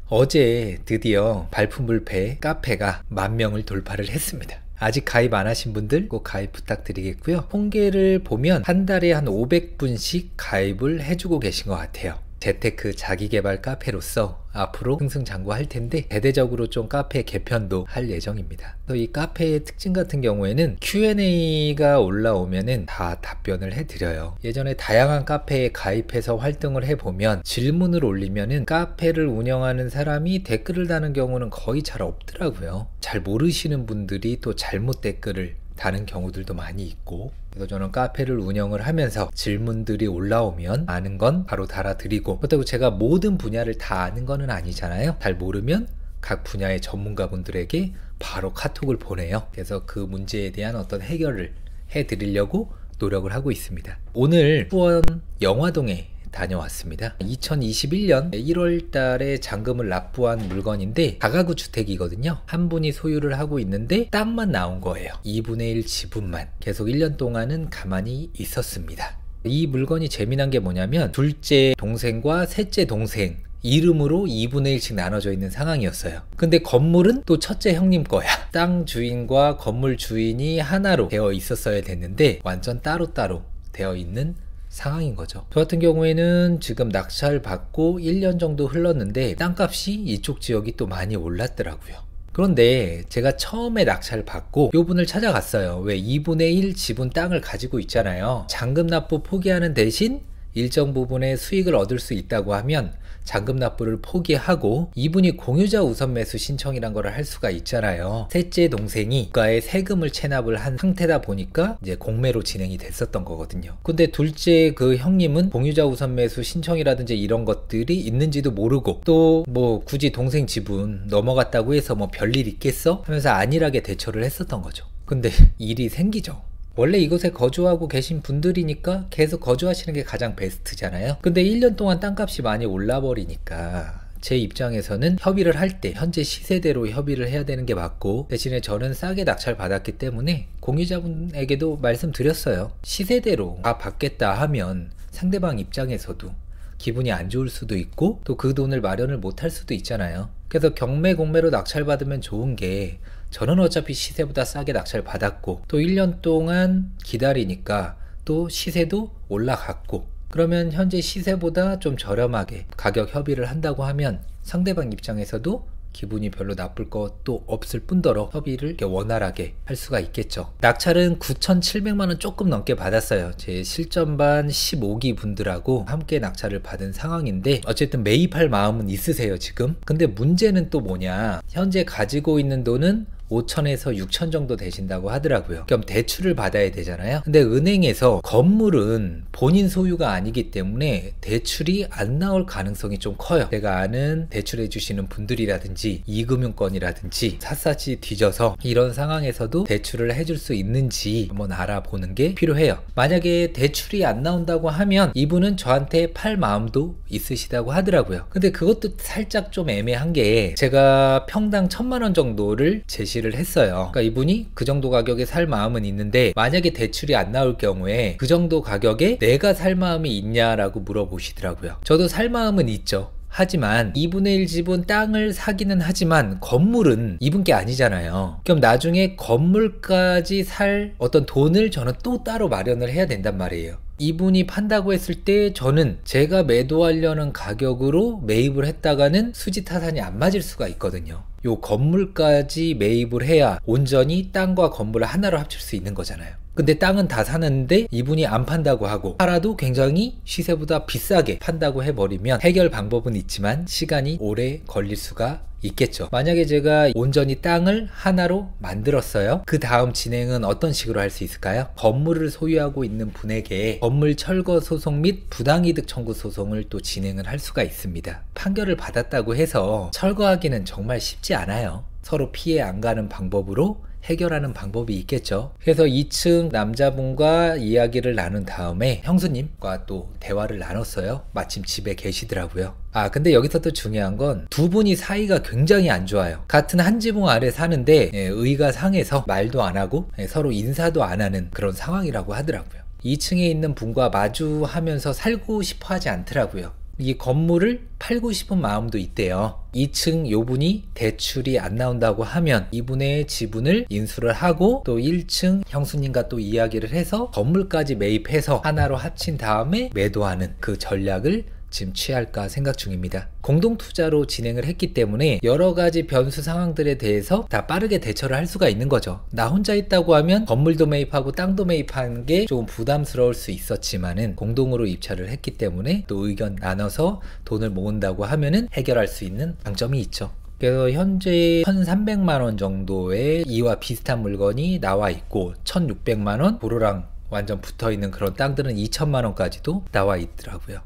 어제 드디어 발품불패 카페가 10,000명을 돌파를 했습니다. 아직 가입 안 하신 분들 꼭 가입 부탁드리겠고요. 통계를 보면 한 달에 한 500분씩 가입을 해주고 계신 것 같아요. 재테크 자기개발 카페로서 앞으로 승승장구할 텐데 대대적으로 좀 카페 개편도 할 예정입니다. 이 카페의 특징 같은 경우에는 Q&A가 올라오면은 다 답변을 해드려요. 예전에 다양한 카페에 가입해서 활동을 해보면 질문을 올리면은 카페를 운영하는 사람이 댓글을 다는 경우는 거의 잘 없더라고요. 잘 모르시는 분들이 또 잘못 댓글을 다는 경우들도 많이 있고, 그래서 저는 카페를 운영을 하면서 질문들이 올라오면 아는 건 바로 달아드리고, 그렇다고 제가 모든 분야를 다 아는 거는 아니잖아요. 잘 모르면 각 분야의 전문가분들에게 바로 카톡을 보내요. 그래서 그 문제에 대한 어떤 해결을 해드리려고 노력을 하고 있습니다. 오늘 수원 영화동에 다녀왔습니다. 2021년 1월 달에 잔금을 납부한 물건인데 다가구 주택이거든요. 한 분이 소유를 하고 있는데 땅만 나온 거예요. 2분의 1 지분만. 계속 1년 동안은 가만히 있었습니다. 이 물건이 재미난 게 뭐냐면 둘째 동생과 셋째 동생 이름으로 2분의 1씩 나눠져 있는 상황이었어요. 근데 건물은 또 첫째 형님 거야. 땅 주인과 건물 주인이 하나로 되어 있었어야 됐는데 완전 따로따로 되어 있는 상황인 거죠. 저 같은 경우에는 지금 낙찰 받고 1년 정도 흘렀는데 땅값이 이쪽 지역이 또 많이 올랐더라고요. 그런데 제가 처음에 낙찰 받고 요 분을 찾아갔어요. 왜 2분의 1 지분 땅을 가지고 있잖아요. 잔금 납부 포기하는 대신 일정 부분의 수익을 얻을 수 있다고 하면 잔금 납부를 포기하고 이분이 공유자 우선 매수 신청이란 거를 할 수가 있잖아요. 셋째 동생이 국가에 세금을 체납을 한 상태다 보니까 이제 공매로 진행이 됐었던 거거든요. 근데 둘째 그 형님은 공유자 우선 매수 신청이라든지 이런 것들이 있는지도 모르고 또 뭐 굳이 동생 지분 넘어갔다고 해서 뭐 별일 있겠어? 하면서 안일하게 대처를 했었던 거죠. 근데 일이 생기죠. 원래 이곳에 거주하고 계신 분들이니까 계속 거주하시는 게 가장 베스트잖아요. 근데 1년 동안 땅값이 많이 올라 버리니까 제 입장에서는 협의를 할 때 현재 시세대로 협의를 해야 되는 게 맞고, 대신에 저는 싸게 낙찰 받았기 때문에 공유자분에게도 말씀드렸어요. 시세대로 다 받겠다 하면 상대방 입장에서도 기분이 안 좋을 수도 있고 또 그 돈을 마련을 못 할 수도 있잖아요. 그래서 경매 공매로 낙찰 받으면 좋은 게, 저는 어차피 시세보다 싸게 낙찰 받았고 또 1년 동안 기다리니까 또 시세도 올라갔고, 그러면 현재 시세보다 좀 저렴하게 가격 협의를 한다고 하면 상대방 입장에서도 기분이 별로 나쁠 것도 없을 뿐더러 협의를 이렇게 원활하게 할 수가 있겠죠. 낙찰은 9,700만원 조금 넘게 받았어요. 제 실전반 15기 분들하고 함께 낙찰을 받은 상황인데 어쨌든 매입할 마음은 있으세요 지금. 근데 문제는 또 뭐냐, 현재 가지고 있는 돈은 5천에서 6천 정도 되신다고 하더라고요. 그럼 대출을 받아야 되잖아요. 근데 은행에서 건물은 본인 소유가 아니기 때문에 대출이 안 나올 가능성이 좀 커요. 제가 아는 대출해 주시는 분들이라든지 이금융권이라든지 샅샅이 뒤져서 이런 상황에서도 대출을 해줄 수 있는지 한번 알아보는 게 필요해요. 만약에 대출이 안 나온다고 하면 이분은 저한테 팔 마음도 있으시다고 하더라고요. 근데 그것도 살짝 좀 애매한 게, 제가 평당 1,000만원 정도를 제시를 했어요. 그러니까 이분이 그 정도 가격에 살 마음은 있는데 만약에 대출이 안 나올 경우에 그 정도 가격에 내가 살 마음이 있냐라고 물어보시더라고요. 저도 살 마음은 있죠. 하지만 2분의 1 지분 땅을 사기는 하지만 건물은 이분께 아니잖아요. 그럼 나중에 건물까지 살 어떤 돈을 저는 또 따로 마련을 해야 된단 말이에요. 이분이 판다고 했을 때 저는 제가 매도하려는 가격으로 매입을 했다가는 수지타산이 안 맞을 수가 있거든요. 요 건물까지 매입을 해야 온전히 땅과 건물을 하나로 합칠 수 있는 거잖아요. 근데 땅은 다 사는데 이분이 안 판다고 하고 팔아도 굉장히 시세보다 비싸게 판다고 해버리면 해결 방법은 있지만 시간이 오래 걸릴 수가 있겠죠. 만약에 제가 온전히 땅을 하나로 만들었어요. 그 다음 진행은 어떤 식으로 할 수 있을까요? 건물을 소유하고 있는 분에게 건물 철거 소송 및 부당이득 청구 소송을 또 진행을 할 수가 있습니다. 판결을 받았다고 해서 철거하기는 정말 쉽지 않아요. 서로 피해 안 가는 방법으로 해결하는 방법이 있겠죠. 그래서 2층 남자분과 이야기를 나눈 다음에 형수님과 또 대화를 나눴어요. 마침 집에 계시더라고요. 근데 여기서 또 중요한 건 두 분이 사이가 굉장히 안 좋아요. 같은 한 지붕 아래 사는데 의가 상해서 말도 안 하고 서로 인사도 안 하는 그런 상황이라고 하더라고요. 2층에 있는 분과 마주하면서 살고 싶어 하지 않더라고요. 이 건물을 팔고 싶은 마음도 있대요. 2층 요분이 대출이 안 나온다고 하면 이분의 지분을 인수를 하고 또 1층 형수님과 또 이야기를 해서 건물까지 매입해서 하나로 합친 다음에 매도하는 그 전략을 지금 취할까 생각 중입니다. 공동투자로 진행을 했기 때문에 여러 가지 변수 상황들에 대해서 다 빠르게 대처를 할 수가 있는 거죠. 나 혼자 있다고 하면 건물도 매입하고 땅도 매입하는 게 조금 부담스러울 수 있었지만은 공동으로 입찰을 했기 때문에 또 의견 나눠서 돈을 모은다고 하면은 해결할 수 있는 장점이 있죠. 그래서 현재 1,300만원 정도의 이와 비슷한 물건이 나와 있고 1,600만원 도로랑 완전 붙어 있는 그런 땅들은 2,000만원까지도 나와 있더라고요.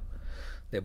네,